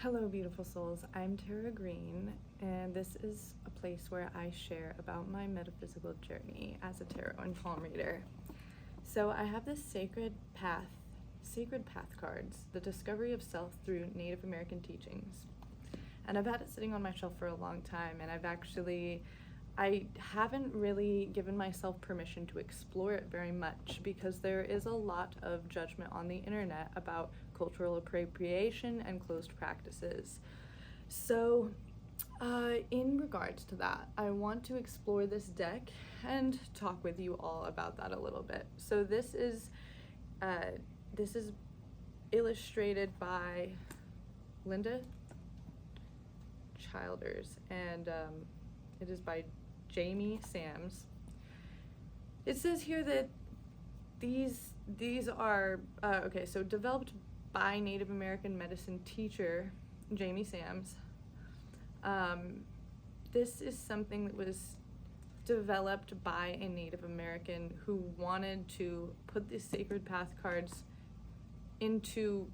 Hello, beautiful souls. I'm Tara Green, and this is a place where I share about my metaphysical journey as a tarot and palm reader. So I have this sacred path cards, the discovery of self through Native American teachings. And I've had it sitting on my shelf for a long time, and I haven't really given myself permission to explore it very much because there is a lot of judgment on the internet about cultural appropriation and closed practices. So, in regards to that, I want to explore this deck and talk with you all about that a little bit. So this is illustrated by Linda Childers, and it is by Jamie Sams. It says here that these are so developed by Native American medicine teacher Jamie Sams. This is something that was developed by a Native American who wanted to put the sacred path cards into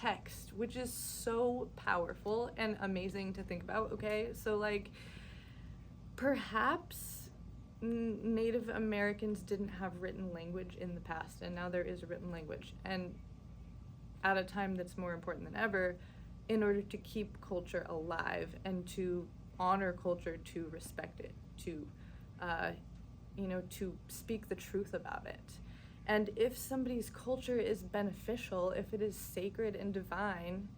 text, which is so powerful and amazing to think about. Okay, so like perhaps Native Americans didn't have written language in the past, and now there is a written language, and at a time that's more important than ever, in order to keep culture alive and to honor culture, to respect it, to to speak the truth about it. And if somebody's culture is beneficial, if it is sacred and divine,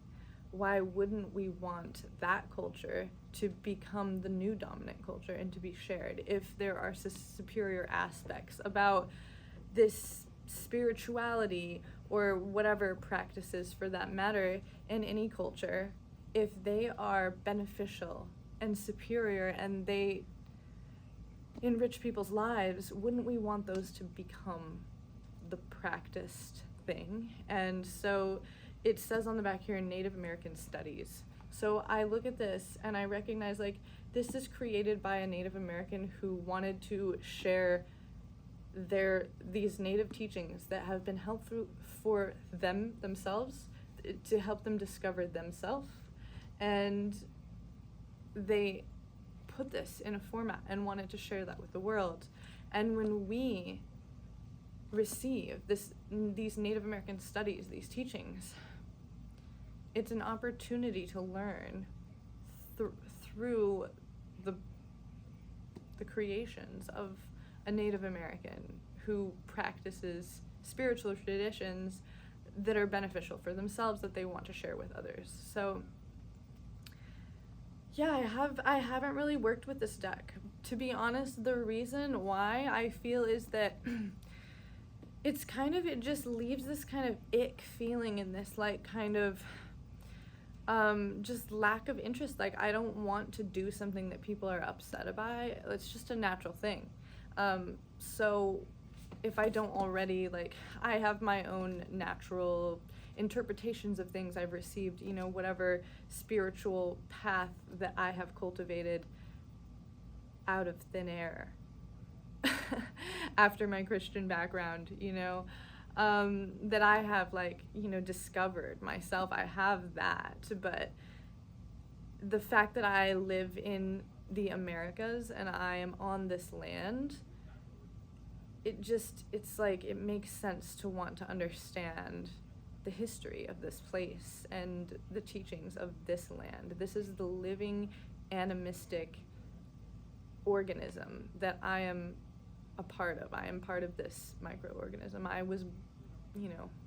why wouldn't we want that culture to become the new dominant culture and to be shared? If there are superior aspects about this spirituality or whatever practices for that matter in any culture, if they are beneficial and superior and they enrich people's lives, wouldn't we want those to become the practiced thing? And so it says on the back here, Native American studies. So I look at this and I recognize, like, this is created by a Native American who wanted to share these Native teachings that have been helpful for themselves, to help them discover themselves. And they put this in a format and wanted to share that with the world. And when we receive these Native American studies, these teachings, it's an opportunity to learn through the creations of a Native American who practices spiritual traditions that are beneficial for themselves, that they want to share with others. So yeah, I haven't really worked with this deck. To be honest, the reason why I feel is that it just leaves this kind of ick feeling in this, like, kind of just lack of interest. Like, I don't want to do something that people are upset about. It's just a natural thing. So if I don't already, like, I have my own natural interpretations of things I've received, whatever spiritual path that I have cultivated out of thin air after my Christian background, that I have, like, discovered myself. I have that, but the fact that I live in the Americas and I am on this land, it's like, it makes sense to want to understand the history of this place and the teachings of this land. This is the living animistic organism that I am a part of. I am part of this microorganism. I was,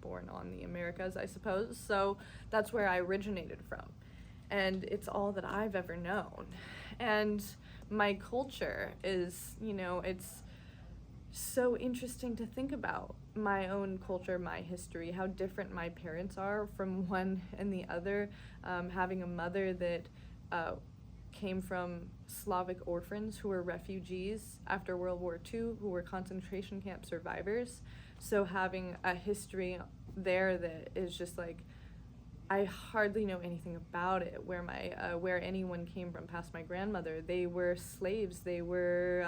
born on the Americas, I suppose. So that's where I originated from. And it's all that I've ever known. And my culture is, it's so interesting to think about my own culture, my history, how different my parents are from one and the other. Having a mother that came from Slavic orphans who were refugees after World War II, who were concentration camp survivors. So having a history there that is just like, I hardly know anything about it. Where anyone came from past my grandmother, they were slaves. They were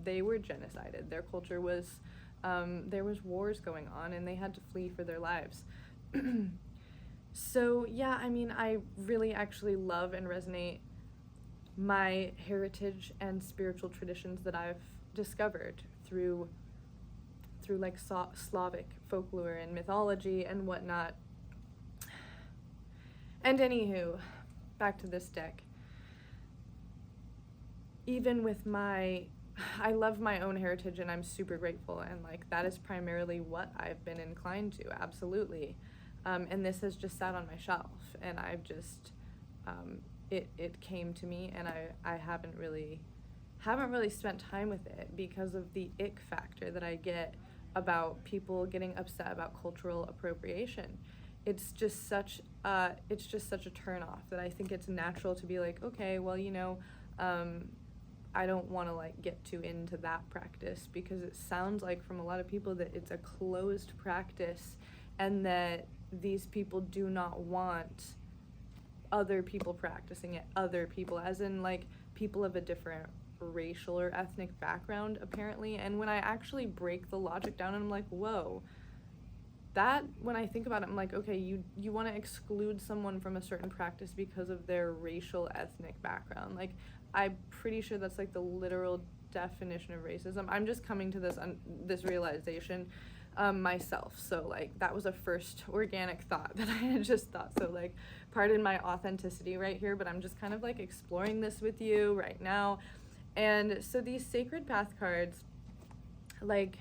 genocided. Their culture was, there was wars going on, and they had to flee for their lives. So, yeah, I mean, I really actually love and resonate my heritage and spiritual traditions that I've discovered through like Slavic folklore and mythology and whatnot. And anywho, back to this deck. Even with I love my own heritage and I'm super grateful, and like that is primarily what I've been inclined to, absolutely. And this has just sat on my shelf, and I've just, it came to me, and I haven't really spent time with it because of the ick factor that I get about people getting upset about cultural appropriation. It's just such a turn off that I think it's natural to be like, okay, well, I don't want to like get too into that practice, because it sounds like from a lot of people that it's a closed practice, and that these people do not want other people practicing it, other people, as in like people of a different racial or ethnic background, apparently. And when I actually break the logic down, and I'm like, whoa, that, when I think about it, I'm like, okay, you want to exclude someone from a certain practice because of their racial ethnic background. Like, I'm pretty sure that's like the literal definition of racism. I'm just coming to this realization myself. So like that was a first organic thought that I had just thought. So like, pardon my authenticity right here, but I'm just kind of like exploring this with you right now. And so these sacred path cards, like,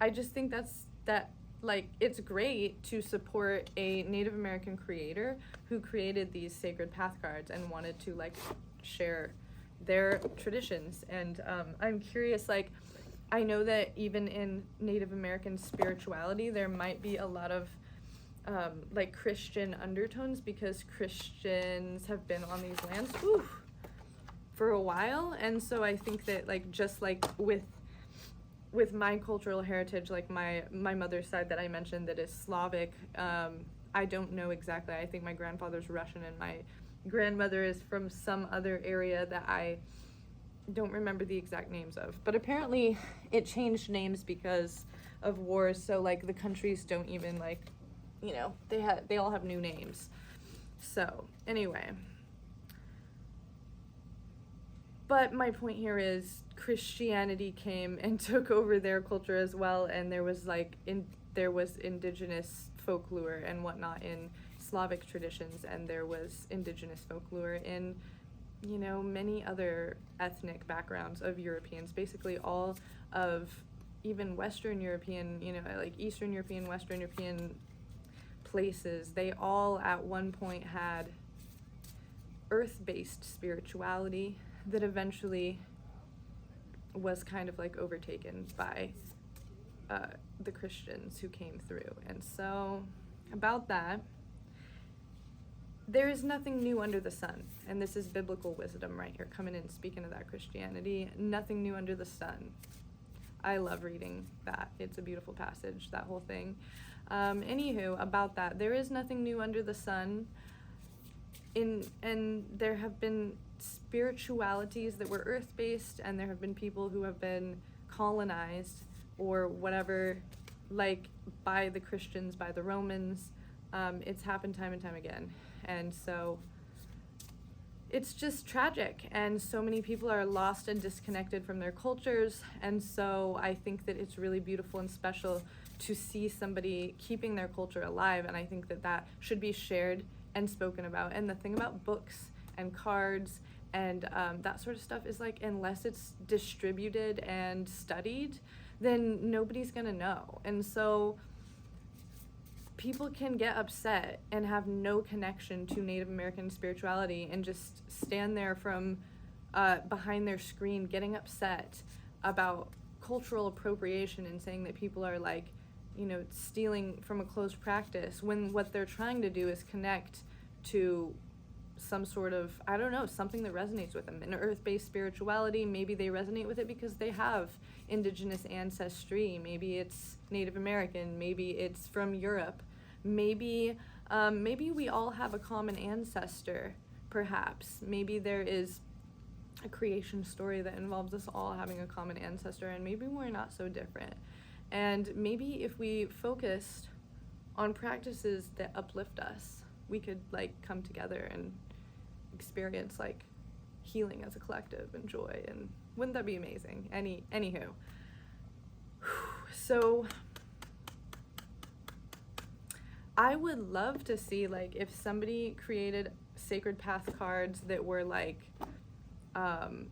I just think that like it's great to support a Native American creator who created these sacred path cards and wanted to like share their traditions. And I'm curious, like, I know that even in Native American spirituality there might be a lot of like Christian undertones, because Christians have been on these lands for a while. And so I think that like, just like with my cultural heritage, like my mother's side that I mentioned that is Slavic, I don't know exactly. I think my grandfather's Russian and my grandmother is from some other area that I don't remember the exact names of. But apparently it changed names because of wars, so like the countries don't even like, they all have new names. So anyway, but my point here is Christianity came and took over their culture as well, and there was indigenous folklore and whatnot in Slavic traditions, and there was indigenous folklore in, many other ethnic backgrounds of Europeans, basically all of even Western European, like Eastern European, Western European places. They all at one point had earth-based spirituality that eventually was kind of like overtaken by the Christians who came through. And so about that, there is nothing new under the sun. And this is biblical wisdom right here, coming in, speaking of that Christianity. Nothing new under the sun. I love reading that. It's a beautiful passage, that whole thing. Anywho, about that, there is nothing new under the sun. And there have been spiritualities that were earth-based, and there have been people who have been colonized or whatever, like by the Christians, by the Romans. It's happened time and time again. And so it's just tragic, and so many people are lost and disconnected from their cultures. And so I think that it's really beautiful and special to see somebody keeping their culture alive, and I think that that should be shared and spoken about. And the thing about books and cards and that sort of stuff is like, unless it's distributed and studied, then nobody's gonna know. And so people can get upset and have no connection to Native American spirituality and just stand there from behind their screen getting upset about cultural appropriation and saying that people are like, stealing from a closed practice, when what they're trying to do is connect to some sort of, I don't know, something that resonates with them. An earth-based spirituality, maybe they resonate with it because they have indigenous ancestry. Maybe it's Native American, maybe it's from Europe. Maybe we all have a common ancestor, perhaps. Maybe there is a creation story that involves us all having a common ancestor, and maybe we're not so different. And maybe if we focused on practices that uplift us, we could like come together and experience like healing as a collective and joy, and wouldn't that be amazing? Anywho. So I would love to see like if somebody created sacred path cards that were like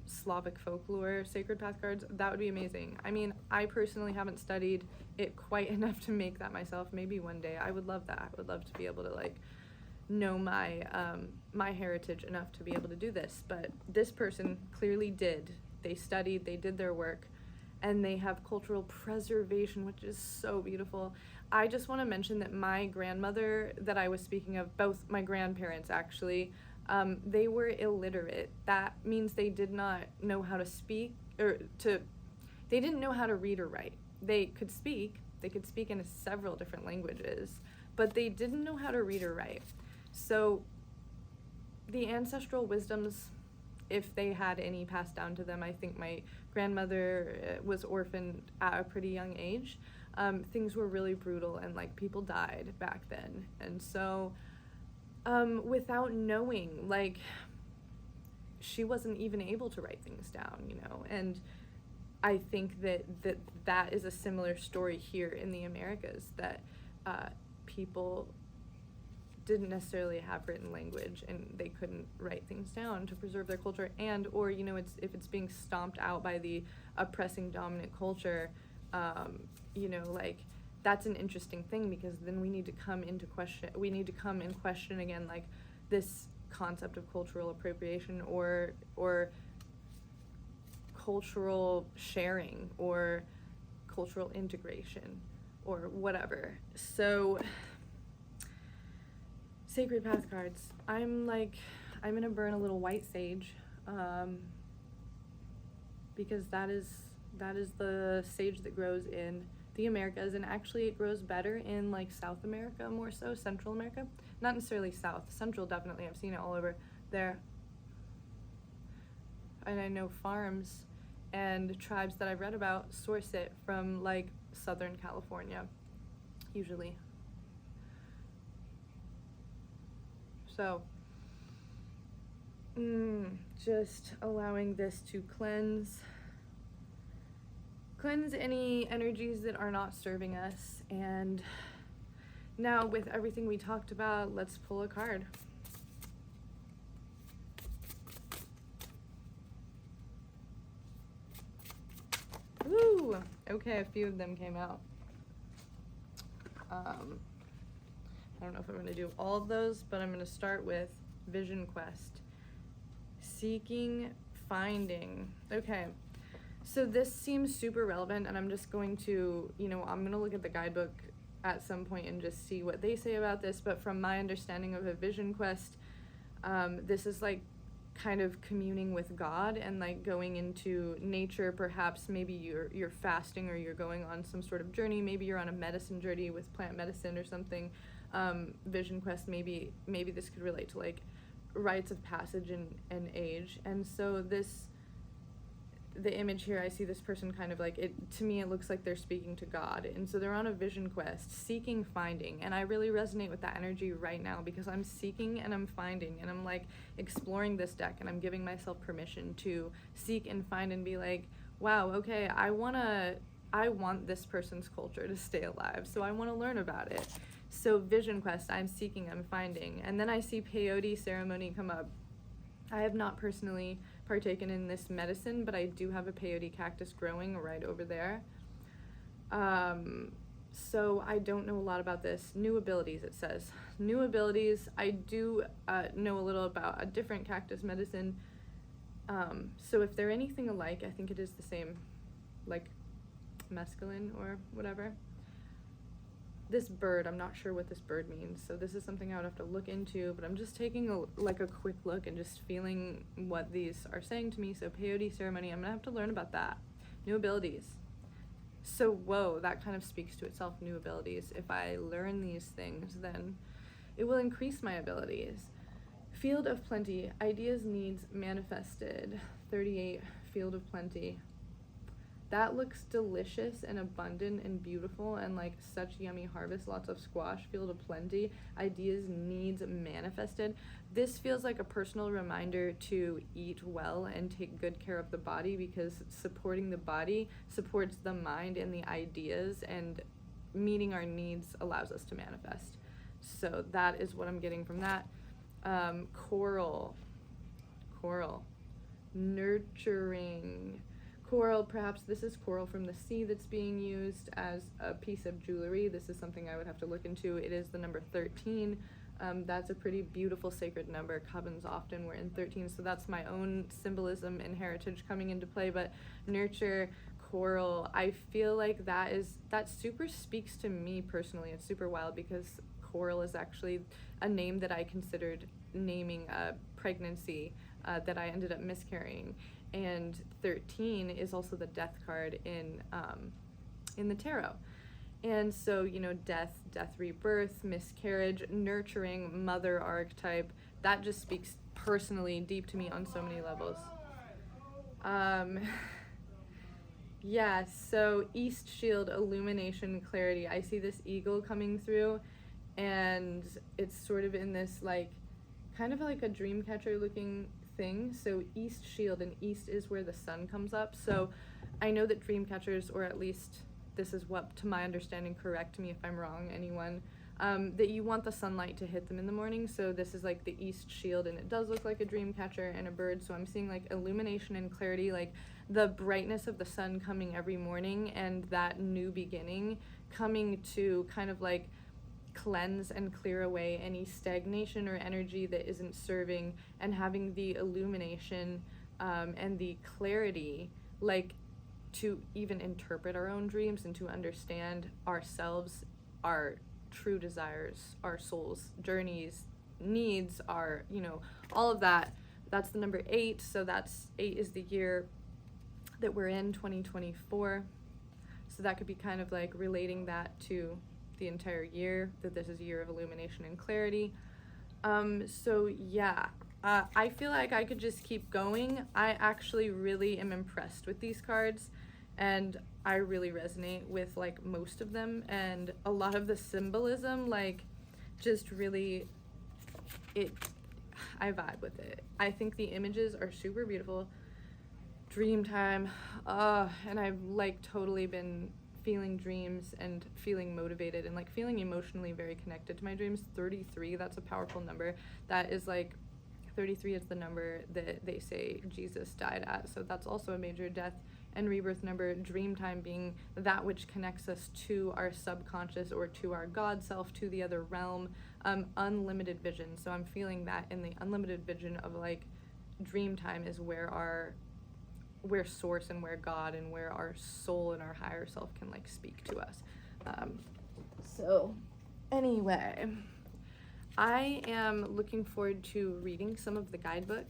Slavic folklore sacred path cards. That would be amazing. I mean, I personally haven't studied it quite enough to make that myself. Maybe one day. I would love that. I would love to be able to like know my my heritage enough to be able to do this. But this person clearly did. They studied, they did their work, and they have cultural preservation, which is so beautiful. I just want to mention that my grandmother that I was speaking of, both my grandparents actually, they were illiterate. That means they did not know how to speak, they didn't know how to read or write. They could speak in several different languages, but they didn't know how to read or write. So the ancestral wisdoms, if they had any passed down to them, I think my grandmother was orphaned at a pretty young age. Things were really brutal and like people died back then. And so without knowing, like she wasn't even able to write things down, you know. And I think that is a similar story here in the Americas, that people didn't necessarily have written language and they couldn't write things down to preserve their culture, and or you know, if it's being stomped out by the oppressing dominant culture, you know, like that's an interesting thing, because then we need to come and question again like this concept of cultural appropriation or cultural sharing or cultural integration or whatever. So sacred path cards. I'm gonna burn a little white sage, because that is the sage that grows in the Americas, and actually it grows better in like South America, more so Central America. Not necessarily South, Central definitely. I've seen it all over there. And I know farms and tribes that I've read about source it from like Southern California, usually. So, just allowing this to cleanse any energies that are not serving us. And now with everything we talked about, let's pull a card. Woo! Okay, a few of them came out. I don't know if I'm going to do all of those, but I'm going to start with Vision Quest. Seeking, finding. Okay, so this seems super relevant, and I'm just going to, you know, I'm going to look at the guidebook at some point and just see what they say about this. But from my understanding of a Vision Quest, this is like kind of communing with God and like going into nature. Perhaps maybe you're fasting, or you're going on some sort of journey. Maybe you're on a medicine journey with plant medicine or something. Vision Quest, maybe this could relate to like rites of passage and age. And so the image here, I see this person kind of like, to me it looks like they're speaking to God, and so they're on a vision quest, seeking, finding. And I really resonate with that energy right now, because I'm seeking and I'm finding, and I'm like exploring this deck, and I'm giving myself permission to seek and find and be like, wow, okay, I want this person's culture to stay alive, so I want to learn about it. So Vision Quest, I'm seeking, I'm finding. And then I see peyote ceremony come up. I have not personally partaken in this medicine, but I do have a peyote cactus growing right over there. So I don't know a lot about this. New abilities, it says. New abilities, I do know a little about a different cactus medicine. So if they're anything alike, I think it is the same, like mescaline or whatever. This bird, I'm not sure what this bird means, so this is something I would have to look into, but I'm just taking a quick look and just feeling what these are saying to me. So peyote ceremony, I'm gonna have to learn about that. New abilities. So whoa, that kind of speaks to itself, new abilities. If I learn these things, then it will increase my abilities. Field of plenty, ideas, needs, manifested. 38, field of plenty. that looks delicious and abundant and beautiful and like such yummy harvest, lots of squash, field of plenty, ideas, needs manifested. This feels like a personal reminder to eat well and take good care of the body, because supporting the body supports the mind and the ideas, and meeting our needs allows us to manifest. So that is what I'm getting from that. Coral, nurturing. Coral, perhaps this is coral from the sea that's being used as a piece of jewelry. This is something I would have to look into. It is the number 13. That's a pretty beautiful sacred number. Covens often were in 13, so that's my own symbolism and heritage coming into play. But nurture, coral, I feel like that super speaks to me personally. It's super wild because coral is actually a name that I considered naming a pregnancy that I ended up miscarrying. And 13 is also the death card in the tarot. And so, you know, death, rebirth, miscarriage, nurturing, mother archetype, that just speaks personally deep to me on so many levels. Yeah, so East Shield, illumination, clarity. I see this eagle coming through, and it's sort of in this like, kind of like a dream catcher looking thing. So East Shield, and East is where the sun comes up. So I know that dream catchers, or at least this is what, to my understanding, correct me if I'm wrong, anyone, that you want the sunlight to hit them in the morning. So this is like the East Shield, and it does look like a dream catcher and a bird. So I'm seeing like illumination and clarity, like the brightness of the sun coming every morning, and that new beginning coming to kind of like cleanse and clear away any stagnation or energy that isn't serving, and having the illumination and the clarity, like to even interpret our own dreams and to understand ourselves, our true desires, our soul's journeys, needs, our, you know, all of that. That's the number 8. So that's 8 is the year that we're in, 2024. So that could be kind of like relating that to the entire year, that this is a year of illumination and clarity. So yeah, I feel like I could just keep going. I actually really am impressed with these cards, and I really resonate with like most of them, and a lot of the symbolism, like just really, I vibe with it. I think the images are super beautiful. Dream time, and I've like totally been feeling dreams and feeling motivated and like feeling emotionally very connected to my dreams. 33, that's a powerful number. That is like, 33 is the number that they say Jesus died at, so that's also a major death and rebirth number. Dream time being that which connects us to our subconscious or to our God self, to the other realm. Unlimited vision, so I'm feeling that in the unlimited vision of like dream time is where source and where God and where our soul and our higher self can like speak to us. So anyway, I am looking forward to reading some of the guidebook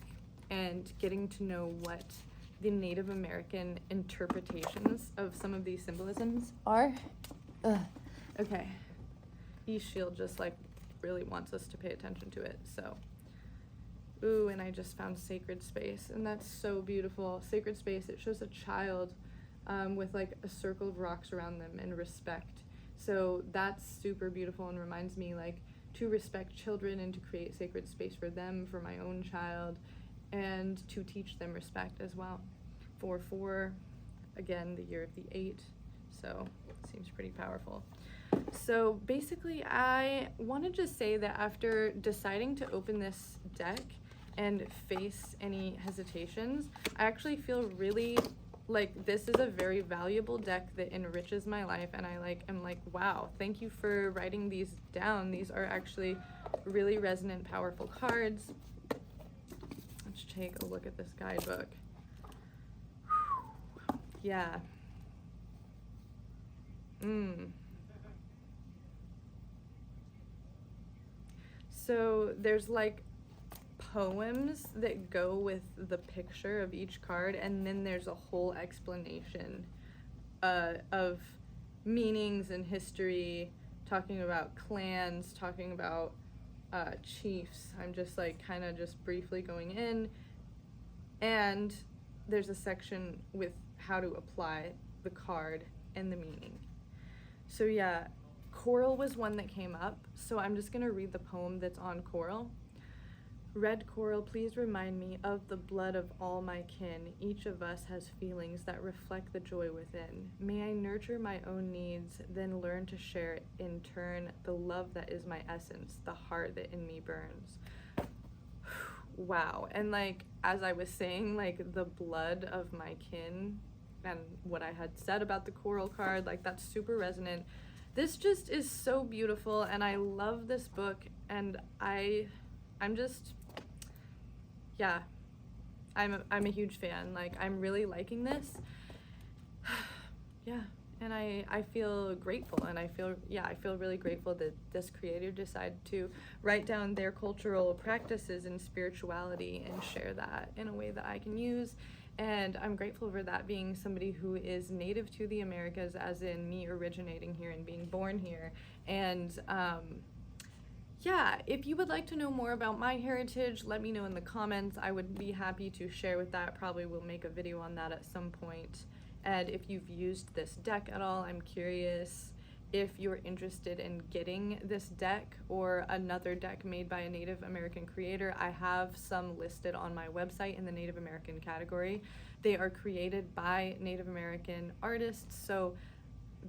and getting to know what the Native American interpretations of some of these symbolisms are. Okay. East Shield just like really wants us to pay attention to it, so. Ooh, and I just found sacred space, and that's so beautiful. Sacred space, it shows a child with like a circle of rocks around them and respect. So that's super beautiful and reminds me like to respect children and to create sacred space for them, for my own child, and to teach them respect as well. 4/4, again, the year of the 8, so it seems pretty powerful. So basically, I want to just say that after deciding to open this deck and face any hesitations, I actually feel really like this is a very valuable deck that enriches my life, and I like am like, wow, thank you for writing these down. These are actually really resonant, powerful cards. Let's take a look at this guidebook. Yeah. So there's like poems that go with the picture of each card, and then there's a whole explanation of meanings and history, talking about clans, talking about chiefs. I'm just like kind of just briefly going in, and there's a section with how to apply the card and the meaning. So yeah, coral was one that came up, so I'm just gonna read the poem that's on coral. Red coral, please remind me of the blood of all my kin. Each of us has feelings that reflect the joy within. May I nurture my own needs, then learn to share in turn the love that is my essence, the heart that in me burns. Wow. And like, as I was saying, like the blood of my kin and what I had said about the coral card, like that's super resonant. This just is so beautiful, and I love this book, and I'm just, yeah, I'm a huge fan. Like, I'm really liking this. Yeah, and I feel grateful, and I feel really grateful that this creator decided to write down their cultural practices and spirituality and share that in a way that I can use. And I'm grateful for that, being somebody who is native to the Americas, as in me originating here and being born here. And yeah, if you would like to know more about my heritage, let me know in the comments. I would be happy to share with that. Probably will make a video on that at some point. And if you've used this deck at all, I'm curious if you're interested in getting this deck or another deck made by a Native American creator. I have some listed on my website in the Native American category. They are created by Native American artists, so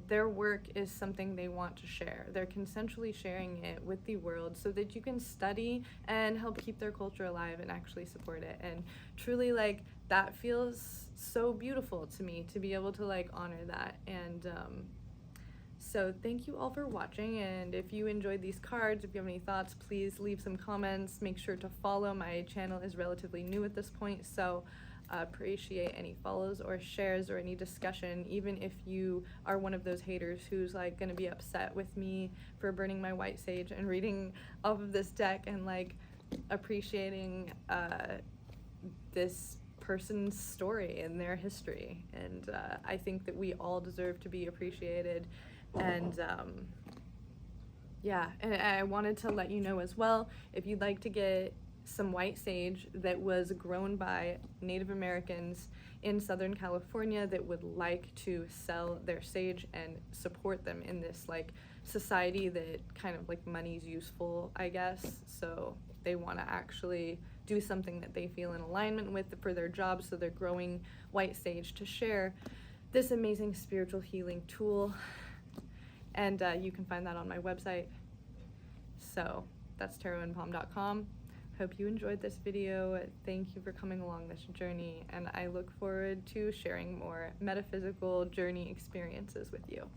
their work is something they want to share. They're consensually sharing it with the world so that you can study and help keep their culture alive and actually support it. And truly, like, that feels so beautiful to me, to be able to like honor that. And so thank you all for watching, and if you enjoyed these cards, if you have any thoughts, please leave some comments. Make sure to follow. My channel is relatively new at this point, so appreciate any follows or shares or any discussion, even if you are one of those haters who's like gonna be upset with me for burning my white sage and reading off of this deck and like appreciating this person's story and their history. And I think that we all deserve to be appreciated. And yeah, and I wanted to let you know as well, if you'd like to get some white sage that was grown by Native Americans in Southern California that would like to sell their sage and support them in this like society that kind of like money's useful, I guess. So they want to actually do something that they feel in alignment with for their job, so they're growing white sage to share this amazing spiritual healing tool. And you can find that on my website. So that's tarotandpalm.com. Hope you enjoyed this video. Thank you for coming along this journey, and I look forward to sharing more metaphysical journey experiences with you.